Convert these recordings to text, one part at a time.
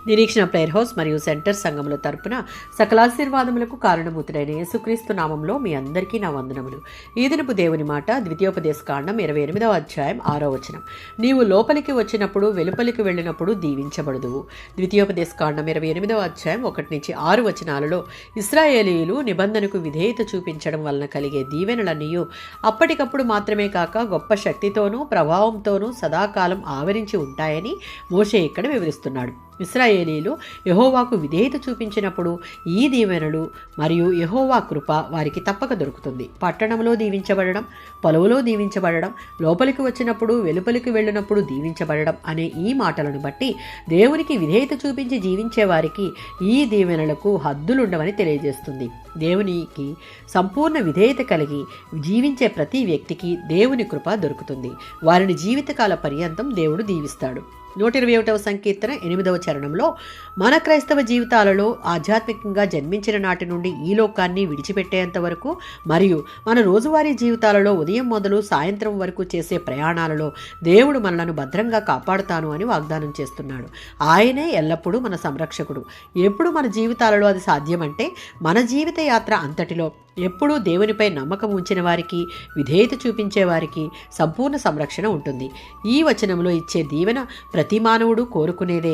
నిరీక్షణ prayer house మరియు centre సంఘముల తరపున సకలాశీర్వాదములకు కారణభూతుడైన యేసుక్రీస్తు నామంలో మీ అందరికీ నా వందనములు. ఈ దినపు దేవుని మాట ద్వితీయోపదేశ కాండం 28వ అధ్యాయం 6వ వచనం. నీవు లోపలికి వచ్చినప్పుడు వెలుపలికి వెళ్ళినప్పుడు దీవించబడదువు. ద్వితీయోపదేశ కాండం 28వ అధ్యాయం 1-6 వచనాలలో ఇశ్రాయేలీయులు నిబంధనకు విధేయత చూపించడం వలన కలిగే దీవెనలన్నీయు అప్పటికప్పుడు మాత్రమే కాక గొప్ప శక్తితోనూ ప్రభావంతోనూ సదాకాలం ఆవరించి ఉంటాయని మోషే ఇక్కడ వివరిస్తున్నాడు. ఇశ్రాయేలీలు యెహోవాకు విధేయత చూపించినప్పుడు ఈ దీవెనలు మరియు యెహోవా కృప వారికి తప్పక దొరుకుతుంది. పట్టణంలో దీవించబడడం, పొలవులో దీవించబడడం, లోపలికి వచ్చినప్పుడు వెలుపలికి వెళ్ళినప్పుడు దీవించబడడం అనే ఈ మాటలను బట్టి దేవునికి విధేయత చూపించి జీవించే వారికి ఈ దీవెనలకు హద్దులుండవని తెలియజేస్తుంది. దేవునికి సంపూర్ణ విధేయత కలిగి జీవించే ప్రతి వ్యక్తికి దేవుని కృప దొరుకుతుంది. వారిని జీవితకాల పర్యంతం దేవుడు దీవిస్తాడు. 121వ సంకీర్తన 8వ చరణంలో మన క్రైస్తవ జీవితాలలో ఆధ్యాత్మికంగా జన్మించిన నాటి నుండి ఈ లోకాన్ని విడిచిపెట్టేంత వరకు మరియు మన రోజువారీ జీవితాలలో ఉదయం మొదలు సాయంత్రం వరకు చేసే ప్రయాణాలలో దేవుడు మనలను భద్రంగా కాపాడుతాను అని వాగ్దానం చేస్తున్నాడు. ఆయనే ఎల్లప్పుడూ మన సంరక్షకుడు. ఎప్పుడు మన జీవితాలలో అది సాధ్యమంటే మన జీవిత యాత్ర అంతటిలో ఎప్పుడూ దేవునిపై నమ్మకం ఉంచిన వారికి, విధేయత చూపించే వారికి సంపూర్ణ సంరక్షణ ఉంటుంది. ఈ వచనంలో ఇచ్చే దీవెన ప్రతి మానవుడు కోరుకునేదే.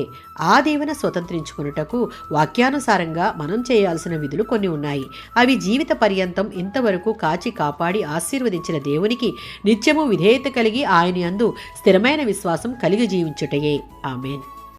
ఆ దీవెన స్వతంత్రించుకున్నటకు వాక్యానుసారంగా మనం చేయాల్సిన విధులు కొన్ని ఉన్నాయి. అవి జీవిత పర్యంతం ఇంతవరకు కాచి కాపాడి ఆశీర్వదించిన దేవునికి నిత్యము విధేయత కలిగి ఆయన యందు స్థిరమైన విశ్వాసం కలిగి జీవించుటయే. ఆమేన్.